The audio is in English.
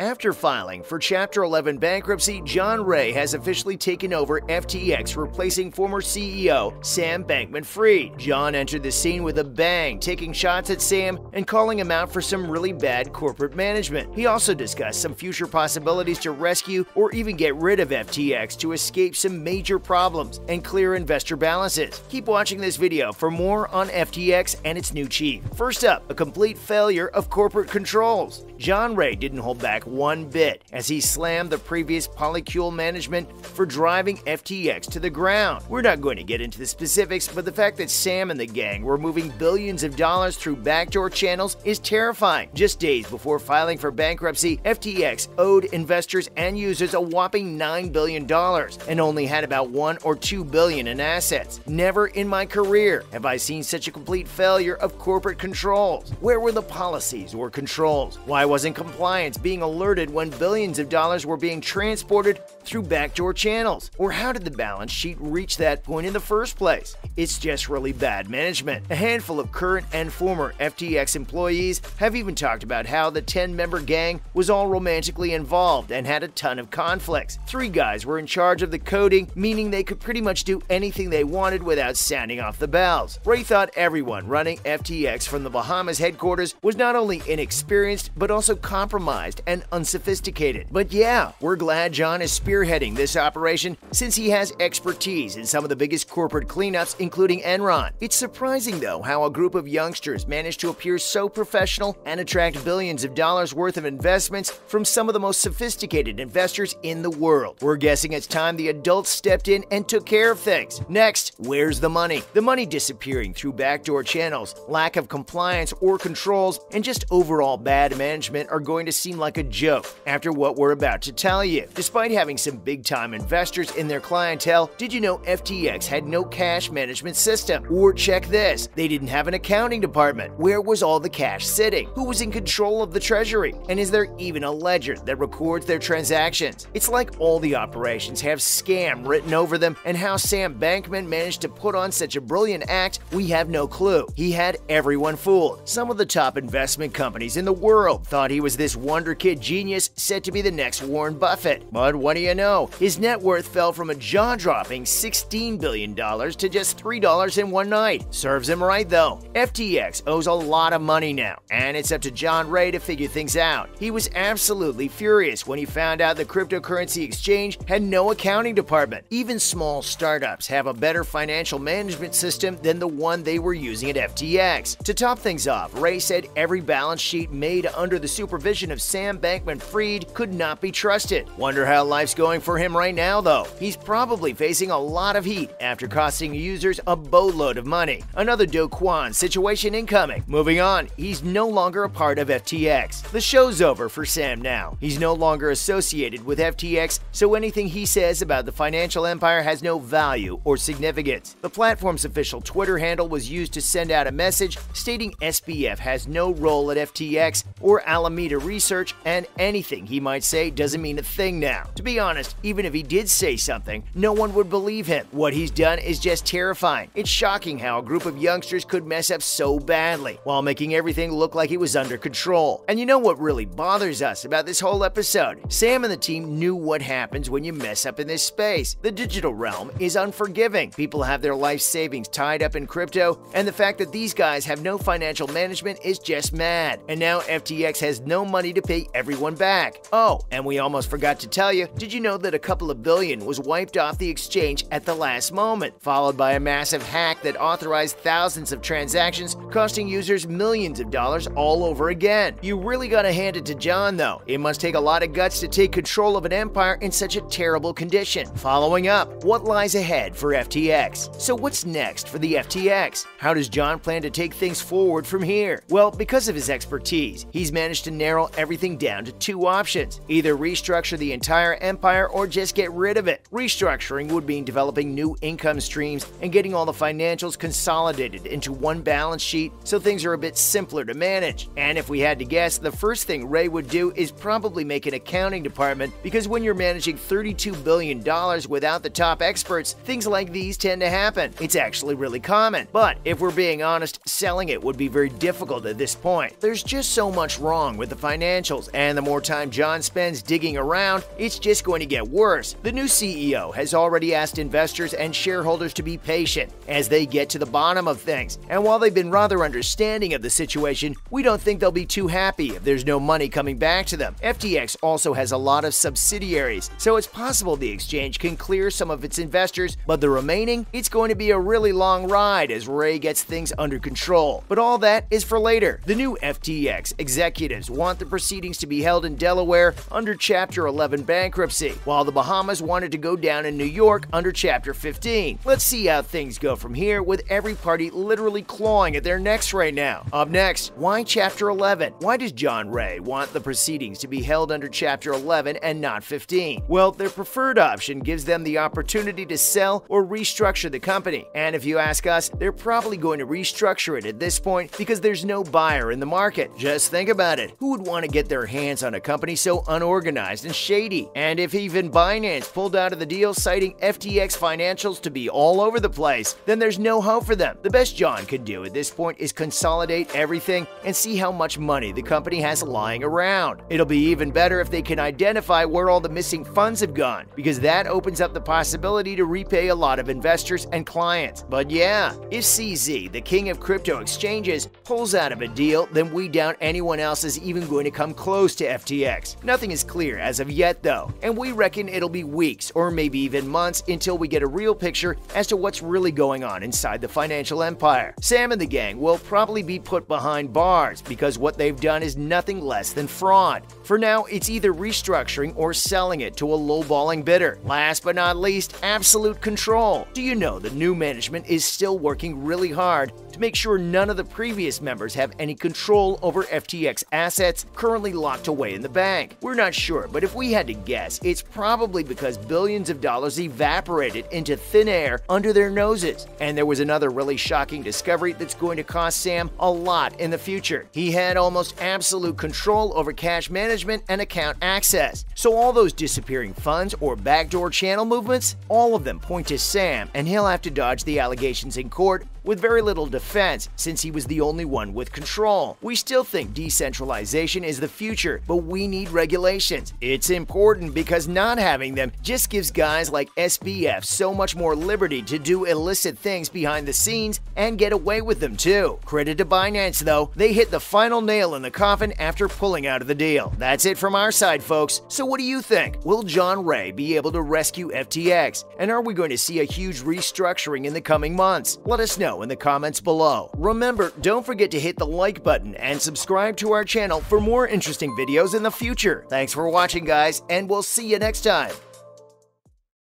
After filing for Chapter 11 bankruptcy, John Ray has officially taken over FTX, replacing former CEO Sam Bankman-Fried. John entered the scene with a bang, taking shots at Sam and calling him out for some really bad corporate management. He also discussed some future possibilities to rescue or even get rid of FTX to escape some major problems and clear investor balances. Keep watching this video for more on FTX and its new chief. First up, a complete failure of corporate controls. John Ray didn't hold back one bit as he slammed the previous polycule management for driving FTX to the ground. We're not going to get into the specifics, but the fact that Sam and the gang were moving billions of dollars through backdoor channels is terrifying. Just days before filing for bankruptcy, FTX owed investors and users a whopping $9 billion and only had about $1 or $2 billion in assets. Never in my career have I seen such a complete failure of corporate controls. Where were the policies or controls? Why wasn't compliance being alerted when billions of dollars were being transported through backdoor channels? Or how did the balance sheet reach that point in the first place? It's just really bad management. A handful of current and former FTX employees have even talked about how the 10-member gang was all romantically involved and had a ton of conflicts. 3 guys were in charge of the coding, meaning they could pretty much do anything they wanted without sounding off the bells. Ray thought everyone running FTX from the Bahamas headquarters was not only inexperienced, but also compromised and unsophisticated. But yeah, we're glad John is spearheading this operation since he has expertise in some of the biggest corporate cleanups, including Enron. It's surprising, though, how a group of youngsters managed to appear so professional and attract billions of dollars worth of investments from some of the most sophisticated investors in the world. We're guessing it's time the adults stepped in and took care of things. Next, where's the money? The money disappearing through backdoor channels, lack of compliance or controls, and just overall bad management are going to seem like a joke after what we're about to tell you. Despite having some big-time investors in their clientele, did you know FTX had no cash management system? Or check this, they didn't have an accounting department. Where was all the cash sitting? Who was in control of the treasury? And is there even a ledger that records their transactions? It's like all the operations have scam written over them, and how Sam Bankman managed to put on such a brilliant act, we have no clue. He had everyone fooled. Some of the top investment companies in the world thought he was this wonder kid genius set to be the next Warren Buffett. But what do you know? His net worth fell from a jaw-dropping $16 billion to just $3 in one night. Serves him right, though. FTX owes a lot of money now, and it's up to John Ray to figure things out. He was absolutely furious when he found out the cryptocurrency exchange had no accounting department. Even small startups have a better financial management system than the one they were using at FTX. To top things off, Ray said every balance sheet made under the supervision of Sam Bankman-Fried could not be trusted. Wonder how life's going for him right now, though. He's probably facing a lot of heat after costing users a boatload of money. Another Do Kwon situation incoming. Moving on, he's no longer a part of FTX. The show's over for Sam now. He's no longer associated with FTX, so anything he says about the financial empire has no value or significance. The platform's official Twitter handle was used to send out a message stating SBF has no role at FTX or Alameda Research, and anything he might say doesn't mean a thing now. To be honest, even if he did say something, no one would believe him. What he's done is just terrifying. It's shocking how a group of youngsters could mess up so badly while making everything look like it was under control. And you know what really bothers us about this whole episode? Sam and the team knew what happens when you mess up in this space. The digital realm is unforgiving. People have their life savings tied up in crypto, and the fact that these guys have no financial management is just mad. And now FTX has no money to pay everyone back. Oh, and we almost forgot to tell you, did you know that a couple of billion was wiped off the exchange at the last moment, followed by a massive hack that authorized thousands of transactions, costing users millions of dollars all over again? You really gotta hand it to John, though. It must take a lot of guts to take control of an empire in such a terrible condition. Following up, what lies ahead for FTX? So what's next for the FTX? How does John plan to take things forward from here? Well, because of his expertise, he's managed to narrow everything down to 2 options. Either restructure the entire empire or just get rid of it. Restructuring would mean developing new income streams and getting all the financials consolidated into one balance sheet so things are a bit simpler to manage. And if we had to guess, the first thing Ray would do is probably make an accounting department, because when you're managing $32 billion without the top experts, things like these tend to happen. It's actually really common. But if we're being honest, selling it would be very difficult at this point. There's just so much wrong with the financials and And the more time John spends digging around, it's just going to get worse. The new CEO has already asked investors and shareholders to be patient as they get to the bottom of things. And while they've been rather understanding of the situation, we don't think they'll be too happy if there's no money coming back to them. FTX also has a lot of subsidiaries, so it's possible the exchange can clear some of its investors, but the remaining, it's going to be a really long ride as Ray gets things under control. But all that is for later. The new FTX executives want the proceedings to be held in Delaware under Chapter 11 bankruptcy, while the Bahamas wanted to go down in New York under Chapter 15. Let's see how things go from here, with every party literally clawing at their necks right now. Up next, why Chapter 11? Why does John Ray want the proceedings to be held under Chapter 11 and not 15? Well, their preferred option gives them the opportunity to sell or restructure the company. And if you ask us, they're probably going to restructure it at this point because there's no buyer in the market. Just think about it. Who would want to get their hands on a company so unorganized and shady? And if even Binance pulled out of the deal citing FTX financials to be all over the place, then there's no hope for them. The best John could do at this point is consolidate everything and see how much money the company has lying around. It'll be even better if they can identify where all the missing funds have gone, because that opens up the possibility to repay a lot of investors and clients. But yeah, if CZ, the king of crypto exchanges, pulls out of a deal, then we doubt anyone else is even going to come close to FTX. Nothing is clear as of yet though, and we reckon it'll be weeks or maybe even months until we get a real picture as to what's really going on inside the financial empire. Sam and the gang will probably be put behind bars because what they've done is nothing less than fraud. For now, it's either restructuring or selling it to a lowballing bidder. Last but not least, absolute control. Do you know the new management is still working really hard to make sure none of the previous members have any control over FTX assets currently locked away in the bank? We're not sure, but if we had to guess, it's probably because billions of dollars evaporated into thin air under their noses. And there was another really shocking discovery that's going to cost Sam a lot in the future. He had almost absolute control over cash management and account access. So all those disappearing funds or backdoor channel movements, all of them point to Sam, and he'll have to dodge the allegations in court with very little defense since he was the only one with control. We still think decentralization is the future, but we need regulations. It's important because not having them just gives guys like SBF so much more liberty to do illicit things behind the scenes and get away with them too. Credit to Binance though, they hit the final nail in the coffin after pulling out of the deal. That's it from our side, folks. So what do you think? Will John Ray be able to rescue FTX? And are we going to see a huge restructuring in the coming months? Let us know in the comments below. Remember, don't forget to hit the like button and subscribe to our channel for more interesting videos in the future. Thanks for watching, guys, and we'll see you next time.